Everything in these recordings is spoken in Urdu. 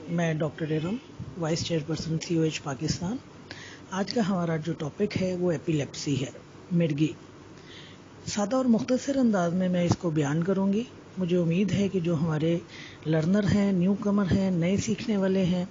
میں doctor Iram vice chairperson COH Pakistan. آج کا ہمارا جو ٹاپک ہے وہ ایپیلیپسی ہے, مرگی. سادہ اور مختصر انداز میں اس کو بیان کروں گی. مجھے امید ہے کہ جو ہمارے لرنر ہیں, نیو کمر ہیں, نئے سیکھنے والے ہیں,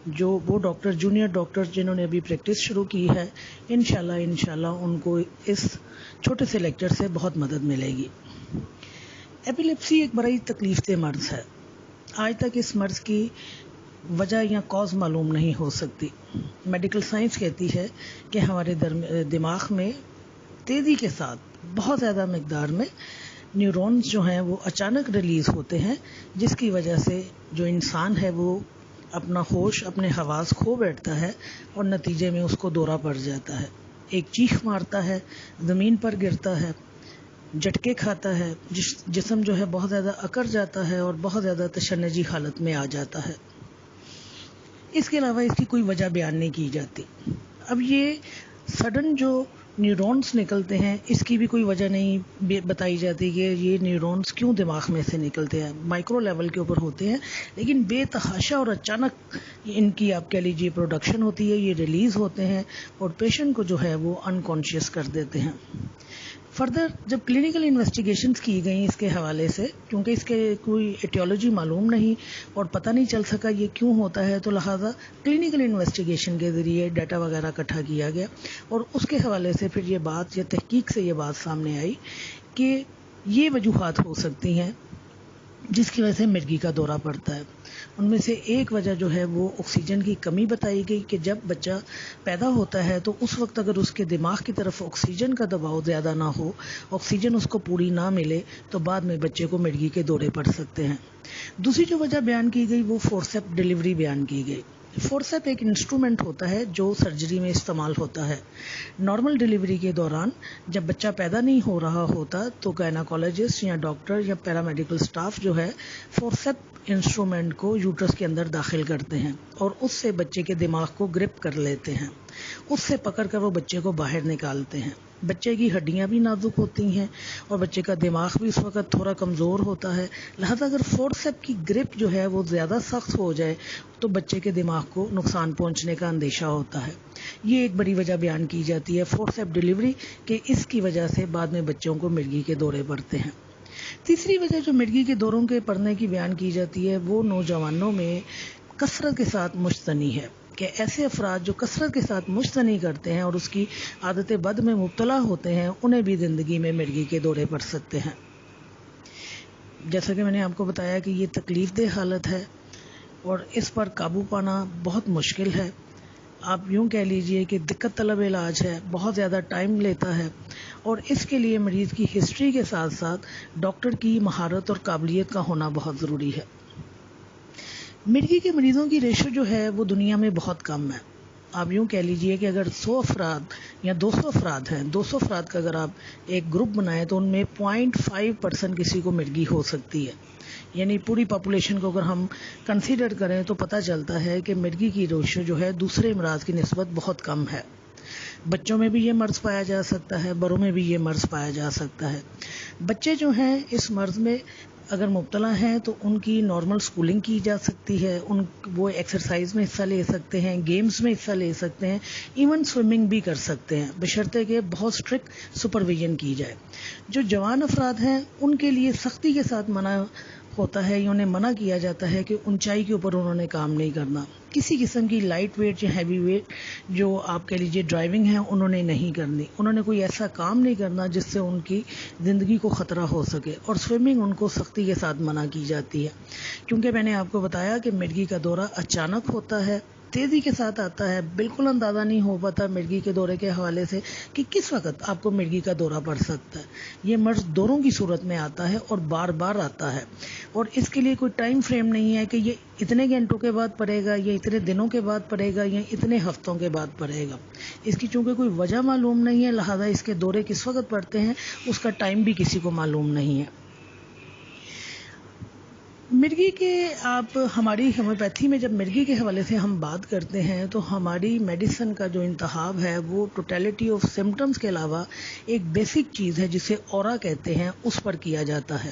جو وہ ڈاکٹر جونیئر ڈاکٹر جنہوں نے ابھی پریکٹس شروع کی ہے, انشاءاللہ ان کو اس چھوٹے سے لیکچر سے بہت مدد ملے گی. ایپیلیپسی ایک بڑی تکلیف دہ مرض ہے. آج تک اس مرض کی وجہ یا کاز معلوم نہیں ہو سکتی. میڈیکل سائنس کہتی ہے کہ ہمارے دماغ میں تیزی کے ساتھ بہت زیادہ مقدار میں نیورونز جو ہیں وہ اچانک ریلیز ہوتے ہیں, جس کی وجہ سے جو انسان ہے وہ اپنا ہوش, اپنے حواس کھو بیٹھتا ہے اور نتیجے میں اس کو دورہ پڑ جاتا ہے. ایک چیخ مارتا ہے, زمین پر گرتا ہے, جھٹکے کھاتا ہے, جسم جو ہے بہت زیادہ اکڑ جاتا ہے اور بہت زیادہ تشنجی حالت میں آ جاتا ہے. اس کے علاوہ اس کی کوئی وجہ بیان نہیں کی جاتی. اب یہ سڈن جو نیورونز نکلتے ہیں اس کی بھی کوئی وجہ نہیں بتائی جاتی کہ یہ نیورونز کیوں دماغ میں سے نکلتے ہیں. مائکرو لیول کے اوپر ہوتے ہیں, لیکن بے تحاشا اور اچانک ان کی آپ کہہ لیجیے پروڈکشن ہوتی ہے, یہ ریلیز ہوتے ہیں اور پیشنٹ کو جو ہے وہ انکانشیس کر دیتے ہیں. فردر جب کلینکل انویسٹیگیشنز کی گئیں اس کے حوالے سے, کیونکہ اس کے کوئی ایٹیولوجی معلوم نہیں اور پتہ نہیں چل سکا یہ کیوں ہوتا ہے, تو لہٰذا کلینکل انویسٹیگیشن کے ذریعے ڈیٹا وغیرہ اکٹھا کیا گیا اور اس کے حوالے سے پھر یہ بات یا تحقیق سے یہ بات سامنے آئی کہ یہ وجوہات ہو سکتی ہیں جس کی وجہ سے مرگی کا دورہ پڑتا ہے. ان میں سے ایک وجہ جو ہے وہ آکسیجن کی کمی بتائی گئی کہ جب بچہ پیدا ہوتا ہے تو اس وقت اگر اس کے دماغ کی طرف آکسیجن کا دباؤ زیادہ نہ ہو, آکسیجن اس کو پوری نہ ملے, تو بعد میں بچے کو مرگی کے دورے پڑ سکتے ہیں. دوسری جو وجہ بیان کی گئی وہ فورسیپ ڈیلیوری بیان کی گئی. فورسیپ ایک انسٹرومنٹ ہوتا ہے جو سرجری میں استعمال ہوتا ہے. نارمل ڈیلیوری کے دوران جب بچہ پیدا نہیں ہو رہا ہوتا تو گائناکولوجسٹ یا ڈاکٹر یا پیرامیڈیکل سٹاف جو ہے فورسیپ انسٹرومنٹ کو یوٹرس کے اندر داخل کرتے ہیں اور اس سے بچے کے دماغ کو گرپ کر لیتے ہیں. اس سے پکڑ کر وہ بچے کو باہر نکالتے ہیں. بچے کی ہڈیاں بھی نازک ہوتی ہیں اور بچے کا دماغ بھی اس وقت تھوڑا کمزور ہوتا ہے. لہذا اگر فورسیپ کی گرپ جو ہے وہ زیادہ سخت ہو جائے تو بچے کے دماغ کو نقصان پہنچنے کا اندیشہ ہوتا ہے. یہ ایک بڑی وجہ بیان کی جاتی ہے فورسیپ ڈیلیوری, کہ اس کی وجہ سے بعد میں بچوں کو مرگی کے دورے پڑتے ہیں. تیسری وجہ جو مرگی کے دوروں کے پڑنے کی بیان کی جاتی ہے وہ نوجوانوں میں کثرت کے ساتھ مشتنی ہے, کہ ایسے افراد جو کثرت کے ساتھ مشتنی کرتے ہیں اور اس کی عادت بد میں مبتلا ہوتے ہیں انہیں بھی زندگی میں مرگی کے دورے پڑ سکتے ہیں. جیسا کہ میں نے آپ کو بتایا کہ یہ تکلیف دہ حالت ہے اور اس پر قابو پانا بہت مشکل ہے. آپ یوں کہہ لیجئے کہ دقت طلب علاج ہے, بہت زیادہ ٹائم لیتا ہے اور اس کے لیے مریض کی ہسٹری کے ساتھ ساتھ ڈاکٹر کی مہارت اور قابلیت کا ہونا بہت ضروری ہے. مرگی کے مریضوں کی ریشو جو ہے وہ دنیا میں بہت کم ہے. آپ یوں کہہ لیجئے کہ اگر 100 افراد یا 200 افراد ہیں, 200 افراد کا اگر آپ ایک گروپ بنائیں تو ان میں 0.5% کسی کو مرگی ہو سکتی ہے. یعنی پوری پاپولیشن کو اگر ہم کنسیڈر کریں تو پتہ چلتا ہے کہ مرگی کی ریشو جو ہے دوسرے امراض کی نسبت بہت کم ہے. بچوں میں بھی یہ مرض پایا جا سکتا ہے, بڑوں میں بھی یہ مرض پایا جا سکتا ہے. بچے جو ہیں اس مرض میں اگر مبتلا ہیں تو ان کی نارمل سکولنگ کی جا سکتی ہے, وہ ایکسرسائز میں حصہ لے سکتے ہیں, گیمز میں حصہ لے سکتے ہیں, ایون سوئمنگ بھی کر سکتے ہیں, بشرطے کہ بہت اسٹرکٹ سپرویژن کی جائے. جو جوان افراد ہیں ان کے لیے سختی کے ساتھ منع ہوتا ہے یا انہیں منع کیا جاتا ہے کہ اونچائی کے اوپر انہوں نے کام نہیں کرنا. کسی قسم کی لائٹ ویٹ یا ہیوی ویٹ جو آپ کہہ لیجیے ڈرائیونگ ہے انہوں نے نہیں کرنی. انہوں نے کوئی ایسا کام نہیں کرنا جس سے ان کی زندگی کو خطرہ ہو سکے. اور سوئمنگ ان کو سختی کے ساتھ منع کی جاتی ہے, کیونکہ میں نے آپ کو بتایا کہ مرگی کا دورہ اچانک ہوتا ہے, تیزی کے ساتھ آتا ہے. بالکل اندازہ نہیں ہو پاتا مرگی کے دورے کے حوالے سے کہ کس وقت آپ کو مرگی کا دورہ پڑ سکتا ہے. یہ مرض دوروں کی صورت میں آتا ہے اور بار بار آتا ہے, اور اس کے لیے کوئی ٹائم فریم نہیں ہے کہ یہ اتنے گھنٹوں کے بعد پڑے گا یا اتنے دنوں کے بعد پڑے گا یا اتنے ہفتوں کے بعد پڑے گا. اس کی چونکہ کوئی وجہ معلوم نہیں ہے, لہذا اس کے دورے کس وقت پڑتے ہیں اس کا ٹائم بھی کسی کو معلوم نہیں ہے. مرگی کے آپ ہماری ہومیوپیتھی میں جب مرگی کے حوالے سے ہم بات کرتے ہیں تو ہماری میڈیسن کا جو انتخاب ہے وہ ٹوٹیلٹی آف سمٹمز کے علاوہ ایک بیسک چیز ہے جسے اورا کہتے ہیں, اس پر کیا جاتا ہے.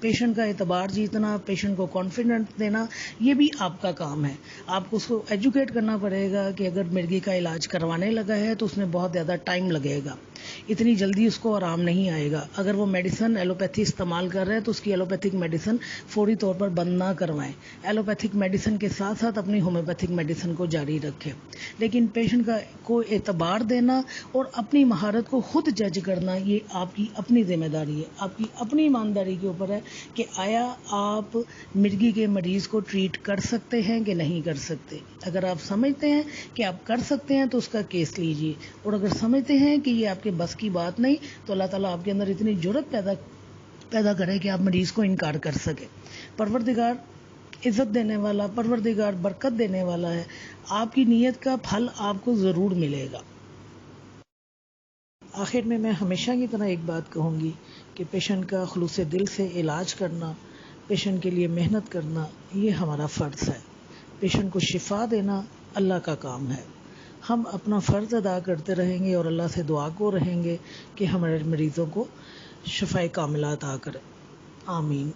پیشنٹ کا اعتبار جیتنا، پیشنٹ کو کانفیڈنٹ دینا، یہ بھی آپ کا کام ہے. آپ کو اس کو ایجوکیٹ کرنا پڑے گا کہ اگر مرغی کا علاج کروانے لگا ہے تو اس میں بہت زیادہ ٹائم لگے گا، اتنی جلدی اس کو آرام نہیں آئے گا. اگر وہ میڈیسن ایلوپیتھی استعمال کر رہے ہیں تو اس کی ایلوپیتھک میڈیسن فوری طور پر بند نہ کروائیں. ایلوپیتھک میڈیسن کے ساتھ ساتھ اپنی ہومیوپیتھک میڈیسن کو جاری رکھیں. لیکن پیشنٹ کو اعتبار دینا اور اپنی مہارت کو خود جج کرنا، یہ آپ کی اپنی ذمہ داری ہے، آپ کی اپنی ایمانداری کے اوپر ہے کہ آیا آپ مرغی کے مریض کو ٹریٹ کر سکتے ہیں کہ نہیں کر سکتے. اگر آپ سمجھتے ہیں کہ آپ کر سکتے ہیں تو اس کا کیس لیجیے، اور اگر سمجھتے ہیں کہ یہ آپ کے بس کی بات نہیں تو اللہ تعالیٰ آپ کے اندر اتنی جرأت پیدا کرے کہ آپ مریض کو انکار کر سکے. پروردگار عزت دینے والا، پروردگار برکت دینے والا ہے. آپ کی نیت کا پھل آپ کو ضرور ملے گا. آخر میں ہمیشہ کی طرح ایک بات کہوں گی کہ پیشنٹ کا خلوص دل سے علاج کرنا، پیشنٹ کے لیے محنت کرنا، یہ ہمارا فرض ہے. پیشنٹ کو شفا دینا اللہ کا کام ہے. ہم اپنا فرض ادا کرتے رہیں گے اور اللہ سے دعا کو رہیں گے کہ ہمارے مریضوں کو شفائے کاملہ عطا کرے. آمین.